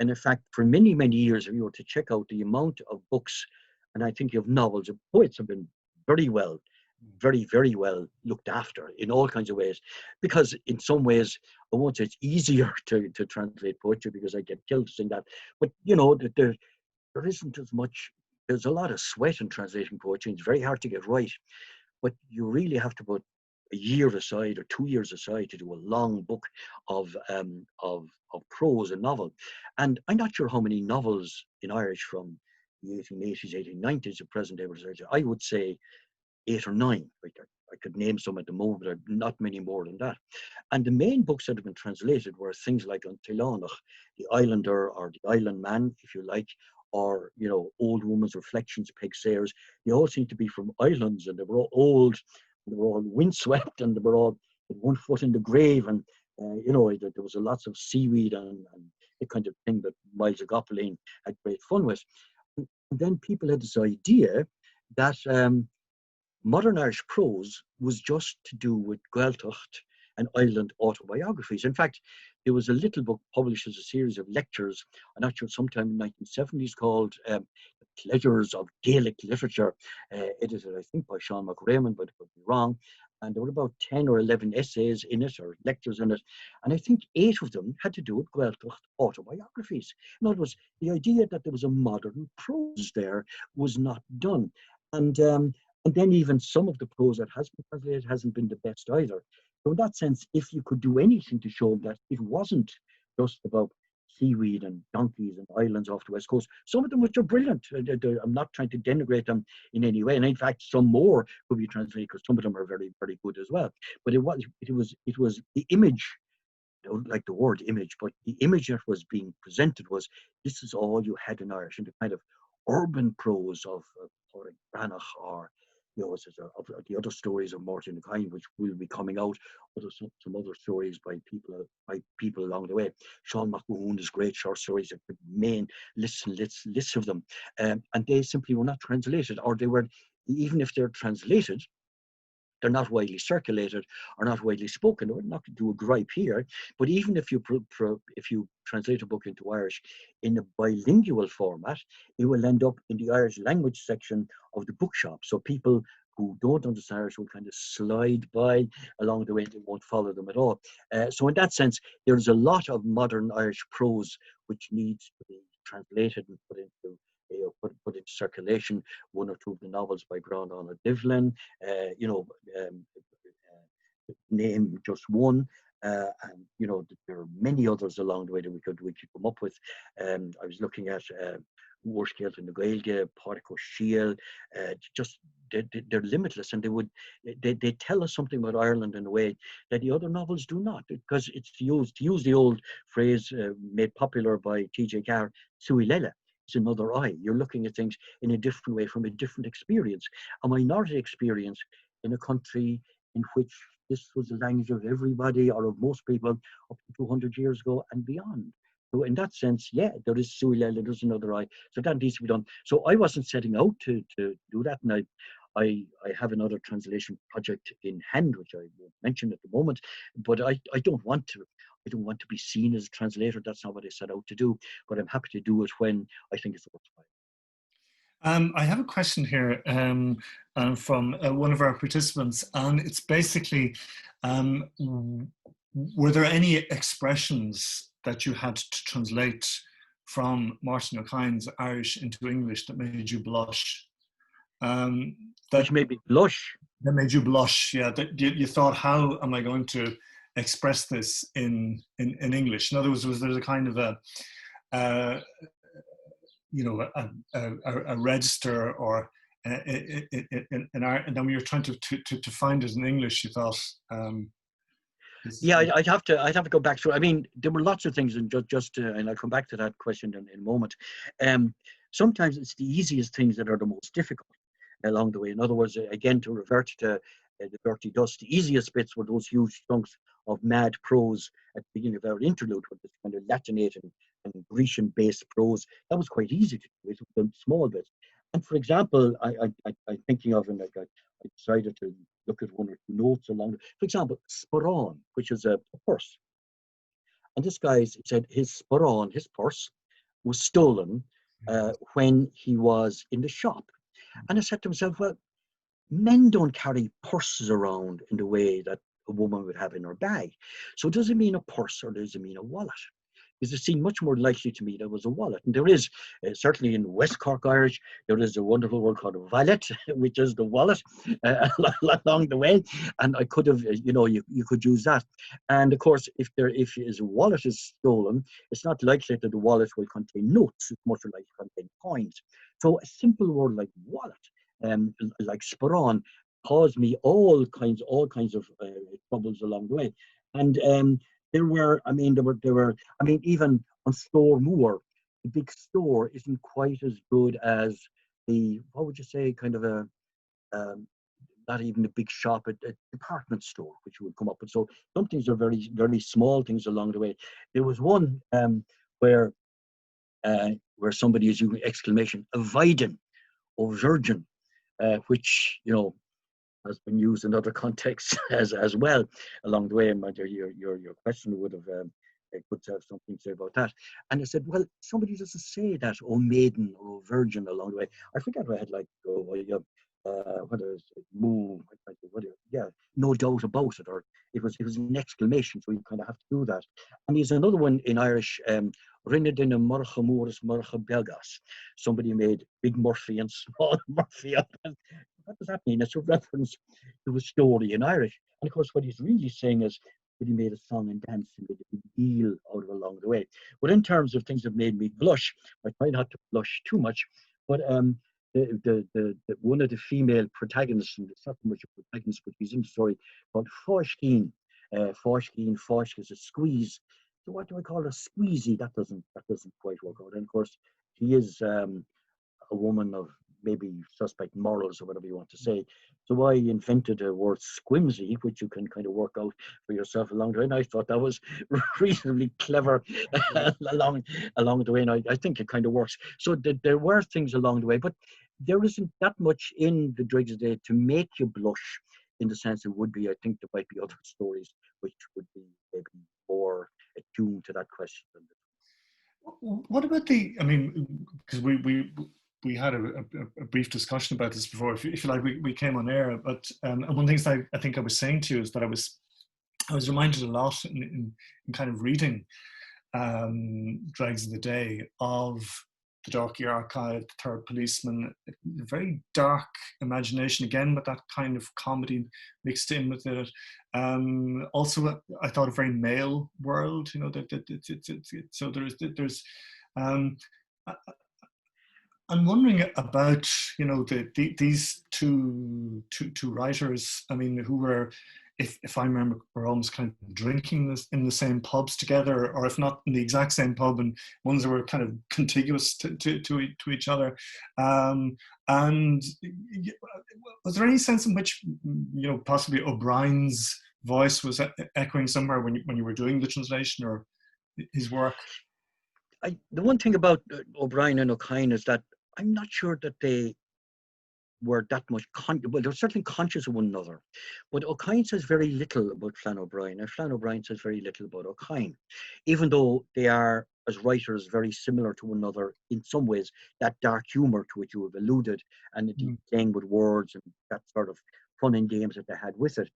and in fact, for many, many years, if you were to check out the amount of books, and I think of novels, of poets have been very well, very, very well looked after in all kinds of ways, because in some ways, I won't say it's easier to translate poetry, because I get killed saying that, but you know, there isn't as much, there's a lot of sweat in translating poetry, and it's very hard to get right, but you really have to put a year aside or 2 years aside to do a long book of prose and novel. And I'm not sure how many novels in Irish from the 1880s, 1890s to present day research. I would say 8 or 9. I could name some at the moment, but not many more than that. And the main books that have been translated were things like Untitled, The Islander, or The Island Man, if you like, or, you know, Old Woman's Reflections, Peg Sayers. They all seem to be from islands, and they were all old, and they were all windswept, and they were all with one foot in the grave, and you know, there was lots of seaweed and the kind of thing that Miles O'Gopelin had great fun with. And then people had this idea that modern Irish prose was just to do with Gaeltacht and island autobiographies. In fact, there was a little book published as a series of lectures, I'm not sure, sometime in the 1970s, called The Pleasures of Gaelic Literature, edited, I think, by Sean McRaymond, but I could be wrong. And there were about 10 or 11 essays in it, or lectures in it. And I think 8 of them had to do with Gaeltacht autobiographies. In other words, the idea that there was a modern prose there was not done. And then even some of the prose that has been translated hasn't been the best either. So in that sense, if you could do anything to show that it wasn't just about seaweed and donkeys and islands off the West Coast, some of them which are brilliant. I'm not trying to denigrate them in any way. And in fact, some more could be translated, because some of them are very, very good as well. But it was the image, I don't like the word image, but the image that was being presented was, this is all you had in Irish, and the kind of urban prose of Pádraig Branagh, or you know, of the other stories of Máirtín Ó Cadhain, which will be coming out, some other stories by people along the way. Sean McMahon has great short stories, main lists of them, and they simply were not translated, or they were, even if they're translated, they're not widely circulated or not widely spoken. We're not going to do a gripe here, but even if you translate a book into Irish in a bilingual format, it will end up in the Irish language section of the bookshop. So people who don't understand Irish will kind of slide by along the way, and they won't follow them at all. So in that sense, there's a lot of modern Irish prose which needs to be translated and put into circulation. 1 or 2 of the novels by Grandon Devlin, name just one. And you know, there are many others along the way that we could come up with. I was looking at Uorscéalt in the Gaeilge, Pádraig Ó Síl, just they're limitless, and they tell us something about Ireland in a way that the other novels do not, because it's used, to use the old phrase made popular by T.J. Carr, sui lele. It's another eye. You're looking at things in a different way, from a different experience, a minority experience in a country in which this was the language of everybody, or of most people, up to 200 years ago and beyond. So in that sense, yeah, there is sui lele, there's another eye. So that needs to be done. So I wasn't setting out to do that, and I have another translation project in hand, which I won't mention at the moment, but I don't want to. I don't want to be seen as a translator. That's not what I set out to do, but I'm happy to do it when I think it's worthwhile. I have a question here from one of our participants, and it's basically, were there any expressions that you had to translate from Máirtín Ó Cadhain's Irish into English that made you blush? Which made me blush? That made you blush, yeah. That you thought, how am I going to express this in English? In other words, was there a kind of a register, or and then when you're trying to find it in English, you thought, yeah, I'd have to go back through. I mean, there were lots of things, and and I'll come back to that question in a moment. Sometimes it's the easiest things that are the most difficult along the way. In other words, again, to revert to the dirty dust, the easiest bits were those huge chunks of mad prose at the beginning of our interlude, with this kind of Latinated and Grecian-based prose. That was quite easy to do. It was small bits. And for example, I'm thinking of, and I decided to look at one or two notes along. For example, sporán, which is a purse. And this guy said his sporán, his purse, was stolen when he was in the shop. And I said to myself, well, men don't carry purses around in the way that a woman would have in her bag. So does it mean a purse, or does it mean a wallet? Because it seemed much more likely to me that it was a wallet. And there is, certainly in West Cork Irish, there is a wonderful word called a valet, which is the wallet along the way. And I could have, you could use that. And of course, if his wallet is stolen, it's not likely that the wallet will contain notes. It's much likely to contain coins. So a simple word like wallet, like sporán, caused me all kinds of troubles along the way. And there were, even on Store Moor, the big store isn't quite as good as the, what would you say, kind of a, not even a big shop, a department store, which would come up with. So some things are very, very small things along the way. There was one where somebody is using exclamation, avoidance, or virgin, which, has been used in other contexts as well along the way. And your question would have could have something to say about that. And I said, well, somebody doesn't say that, oh maiden or virgin, along the way. I forget what I had, like, what is it, no doubt about it, or it was an exclamation, so you kind of have to do that. And there's another one in Irish, Rinne Morcha Morris Morcha Belgas. Somebody made big Murphy and small Murphy up. What does that mean? It's a reference to a story in Irish. And of course, what he's really saying is that he made a song and dance and made a big deal out of it along the way. But in terms of things that made me blush, I try not to blush too much, but the one of the female protagonists, and it's not so much a protagonist, but he's in the story, called Fáiscín. Fáisc is a squeeze. So what do I call a squeezy? That doesn't quite work out. And of course, he is a woman of maybe suspect morals, or whatever you want to say. So I invented a word squimsy, which you can kind of work out for yourself along the way. And I thought that was reasonably clever along the way. And I think it kind of works. So there were things along the way, but there isn't that much in the Dregs Day to make you blush, in the sense it would be. I think there might be other stories which would be maybe more attuned to that question. What about because we had a brief discussion about this before, if you like, we came on air, but one of the things I think I was saying to you is that I was reminded a lot in kind of reading Dregs of the Day of the Darky Archive, The Third Policeman, very dark imagination again, but that kind of comedy mixed in with it. Also, I thought a very male world, you know, so there's I'm wondering about, you know, these two writers, I mean, who were, if I remember, were almost kind of drinking this in the same pubs together, or if not in the exact same pub, and ones that were kind of contiguous to each other. And was there any sense in which, you know, possibly O'Brien's voice was echoing somewhere when you were doing the translation or his work? The one thing about O'Brien and O'Cahine is that I'm not sure that they were that much, well, they were certainly conscious of one another. But O'Cahine says very little about Flann O'Brien, and Flann O'Brien says very little about O'Cahine, even though they are, as writers, very similar to one another in some ways. That dark humour to which you have alluded, and the playing with words and that sort of fun and games that they had with it.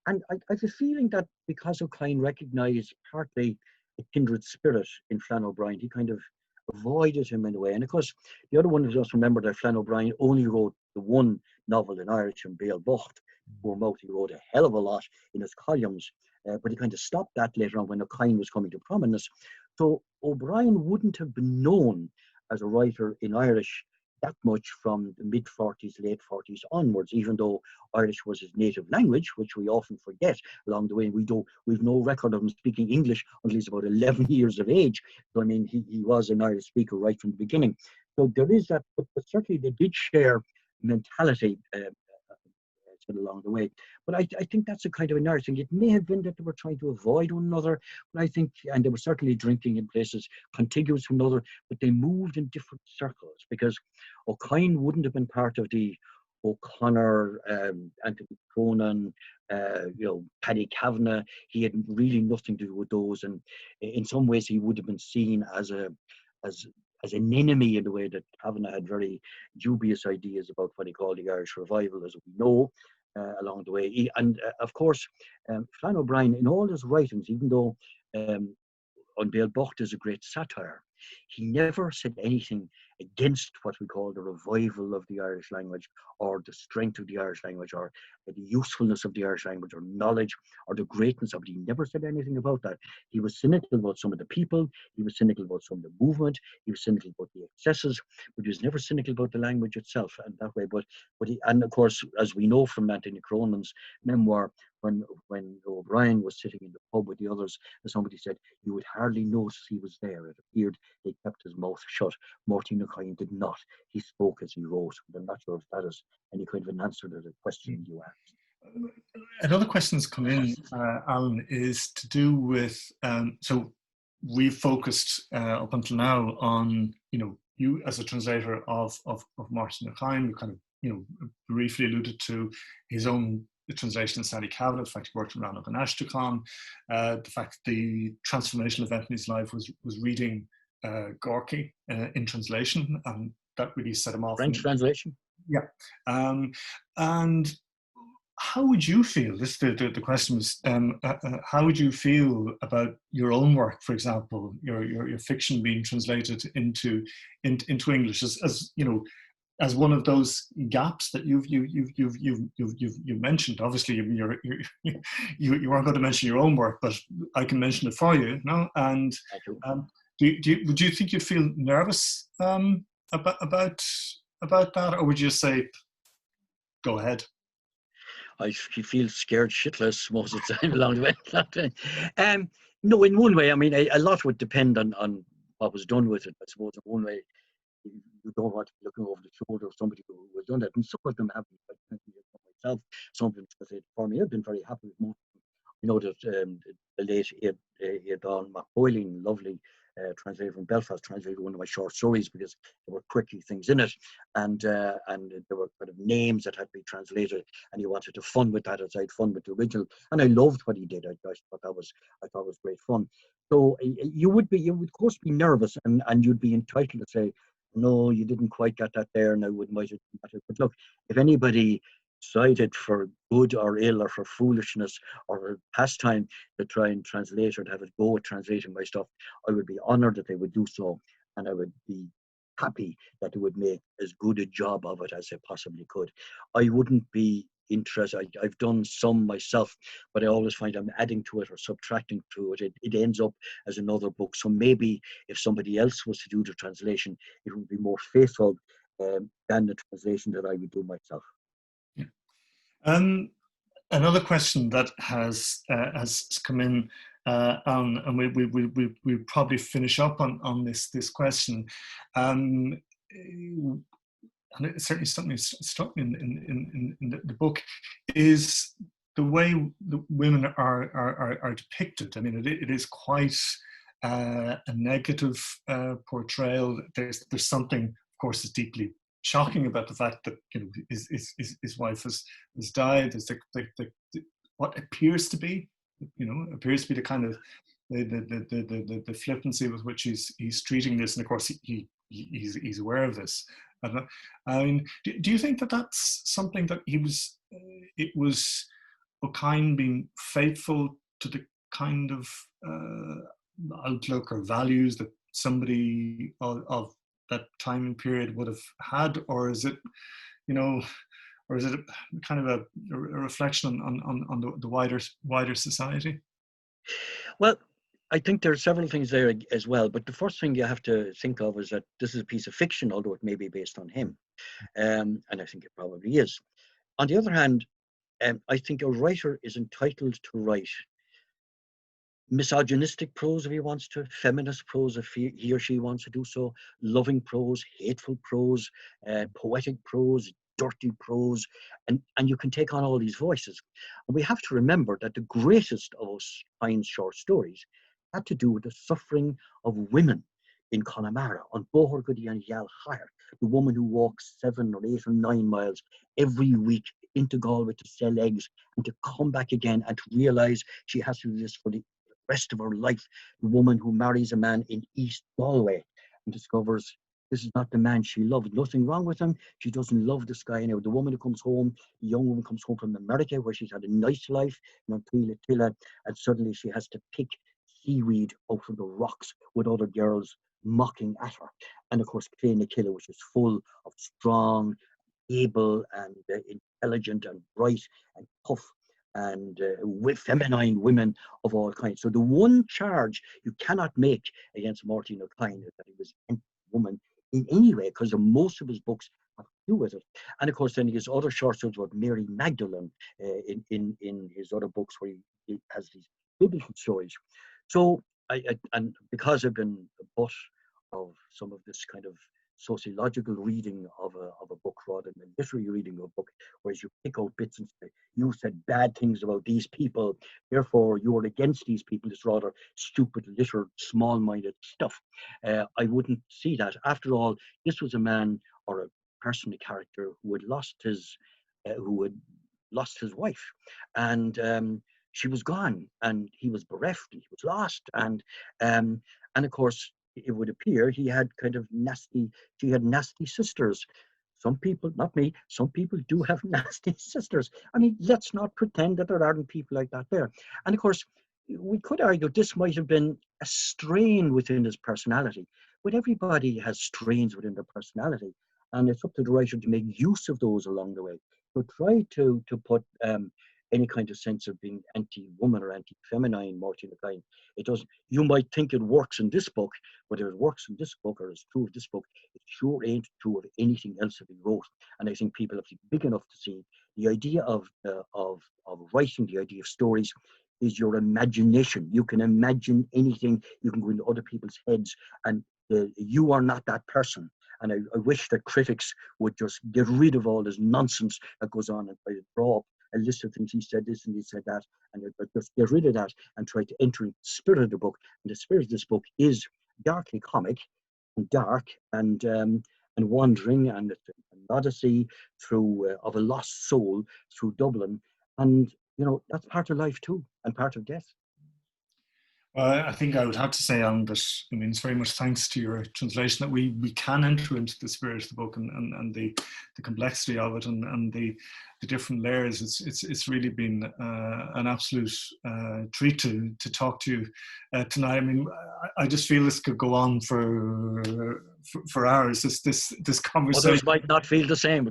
And I have a feeling that because O'Cahine recognised partly a kindred spirit in Flann O'Brien, he kind of avoided him in a way. And of course, the other one is just remember that Flann O'Brien only wrote the one novel in Irish in Béal Bocht. He wrote a hell of a lot in his columns, but he kind of stopped that later on when O'Cahine was coming to prominence. So O'Brien wouldn't have been known as a writer in Irish that much from the mid-40s, late 40s onwards, even though Irish was his native language, which we often forget along the way. We've no record of him speaking English until he's about 11 years of age. So, I mean, he was an Irish speaker right from the beginning. So there is that, but certainly they did share mentality along the way. But I think that's a kind of an Irish thing. It may have been that they were trying to avoid one another, but I think, and they were certainly drinking in places contiguous to another, but they moved in different circles, because O'Cahine wouldn't have been part of the O'Connor, Anthony Cronin, Paddy Kavanagh. He had really nothing to do with those, and in some ways he would have been seen as an enemy in the way that Kavanagh had very dubious ideas about what he called the Irish revival, as we know, along the way. Of course, Flann O'Brien, in all his writings, even though On Béal Bocht is a great satire, he never said anything against what we call the revival of the Irish language, or the strength of the Irish language, or the usefulness of the Irish language, or knowledge, or the greatness of it. He never said anything about that. He was cynical about some of the people, he was cynical about some of the movement, he was cynical about the excesses, but he was never cynical about the language itself, and that way. But and of course, as we know from Anthony Cronin's memoir, when O'Brien was sitting in the pub with the others, and somebody said, you would hardly notice he was there. It appeared he kept his mouth shut. Máirtín Ó Cadhain did not. He spoke as he wrote. I'm not sure if that is any kind of an answer to the question you asked. Another question that's come in, Alan, is to do with, so we've focused up until now on, you as a translator of Máirtín Ó Cadhain. We kind of, briefly alluded to his own translation of Sally Kavanagh, the fact he worked around an Ashtukon, the fact the transformational event in his life was reading Gorky in translation, and that really set him off. French translation? Yeah. And how would you feel, the question was, how would you feel about your own work, for example, your fiction being translated into English, as as one of those gaps that you've mentioned? Obviously, you weren't going to mention your own work, but I can mention it for you. No, and would you think you'd feel nervous about that, or would you say, go ahead? I feel scared shitless most of the time along the way. No, in one way, I mean, a lot would depend on what was done with it. I suppose in one way, you don't want to be looking over the shoulder of somebody who has done that. And some of them have been quite frankly myself. Some of them, for me, I've been very happy with most of them. That the late Iadán McBoylan, lovely translator from Belfast, translated one of my short stories because there were quirky things in it, and there were kind of names that had to be translated, and he wanted to fun with that as I had fun with the original, and I loved what he did. I thought it was great fun. So you would of course be nervous, and you'd be entitled to say, no, you didn't quite get that there, and I wouldn't might have done that. But look, if anybody decided for good or ill, or for foolishness or for pastime, to try and translate or to have a go at translating my stuff, I would be honoured that they would do so, and I would be happy that they would make as good a job of it as they possibly could. I wouldn't be interested. I've done some myself, but I always find I'm adding to it or subtracting to it. It ends up as another book. So maybe if somebody else was to do the translation, it would be more faithful than the translation that I would do myself. Yeah. Another question that has come in, and we'll probably finish up on this question. And it's certainly something that struck me in the book, is the way the women are depicted. I mean, it is quite a negative portrayal. There's something, of course, is deeply shocking about the fact that, you know, his wife has died. There's the what appears to be, you know, the kind of the flippancy with which he's treating this, and of course he's aware of this. I mean, do you think that that's something that it was O'Kane being faithful to the kind of outlook or values that somebody of that time and period would have had, or is it, you know, or is it kind of a reflection on the wider society? Well, I think there are several things there as well, but the first thing you have to think of is that this is a piece of fiction, although it may be based on him, and I think it probably is. On the other hand, I think a writer is entitled to write misogynistic prose if he wants to, feminist prose if he or she wants to do so, loving prose, hateful prose, poetic prose, dirty prose, and you can take on all these voices. And we have to remember that the greatest of O'Kane's short stories had to do with the suffering of women in Connemara, on Bóthar Goody and Yale Hire, the woman who walks 7 or 8 or 9 miles every week into Galway to sell eggs and to come back again and to realise she has to do this for the rest of her life. The woman who marries a man in East Galway and discovers this is not the man she loved. Nothing wrong with him. She doesn't love this guy now. The woman who comes home, the young woman comes home from America where she's had a nice life, and suddenly she has to pick seaweed out of the rocks with other girls mocking at her. And of course, Clé na Killa, which is full of strong, able and intelligent and bright and tough and feminine women of all kinds. So the one charge you cannot make against Máirtín Ó Cadhain is that he was a woman in any way, because most of his books have to do with it. And of course, then he has other short stories about Mary Magdalene in his other books where he has these biblical stories. So and because I've been the butt of some of this kind of sociological reading of a book rather than literary reading of a book, whereas you pick out bits and say, you said bad things about these people, therefore you are against these people, it's rather stupid, literal, small-minded stuff. I wouldn't see that. After all, this was a man or a person, a character who had lost his wife, and she was gone, and he was bereft, and he was lost, and of course, it would appear she had nasty sisters. Some people, not me, some people do have nasty sisters. I mean, let's not pretend that there aren't people like that there. And of course, we could argue this might have been a strain within his personality, but everybody has strains within their personality, and it's up to the writer to make use of those along the way. So try to put any kind of sense of being anti-woman or anti-feminine, Máirtín Ó Cadhain. It doesn't. You might think it works in this book, whether it works in this book or is true of this book, it sure ain't true of anything else that he wrote. And I think people have to be big enough to see the idea of writing, the idea of stories, is your imagination. You can imagine anything. You can go into other people's heads, and you are not that person. And I wish that critics would just get rid of all this nonsense that goes on and try to draw up a list of things. He said this and he said that, and just get rid of that and try to enter into the spirit of the book. And the spirit of this book is darkly comic and dark and wandering, and an odyssey through of a lost soul through Dublin. And that's part of life too, and part of death. I think I would have to say on this, I mean, it's very much thanks to your translation that we can enter into the spirit of the book and the complexity of it and the different layers. It's really been an absolute treat to talk to you tonight. I mean, I just feel this could go on for for hours. This conversation. Others might not feel the same.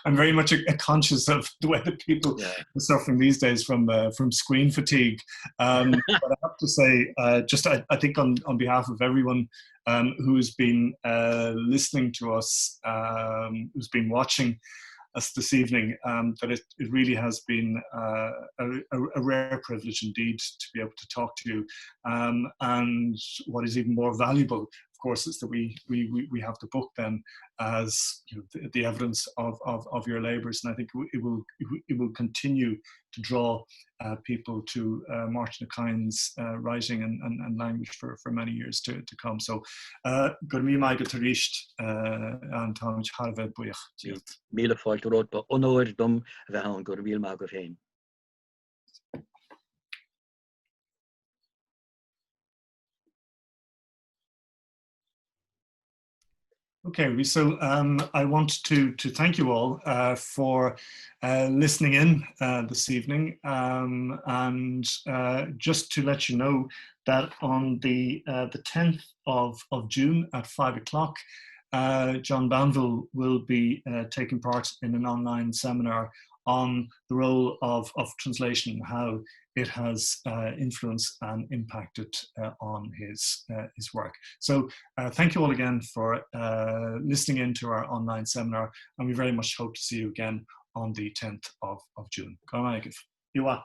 I'm very much conscious of the way that people are suffering these days from screen fatigue. But I have to say, I think on behalf of everyone who's been listening to us, who's been watching us this evening, that it really has been a rare privilege indeed to be able to talk to you. And what is even more valuable, of course, is that we have the book then as, you know, the evidence of your labours, and I think it will continue to draw people to Máirtín Ó Cadhain's writing and language for many years to come. So, gur mí maith go taríist an táimid Harbheith buíoch. Míle fáilte ród ba onóir dom a bheith an gur mí maith go féin. Okay, so I want to thank you all for listening in this evening, and just to let you know that on the 10th of June at 5 o'clock, John Banville will be taking part in an online seminar on the role of translation, how it has influenced and impacted on his work. So thank you all again for listening in to our online seminar, and we very much hope to see you again on the 10th of June. Go on, Michael. You are.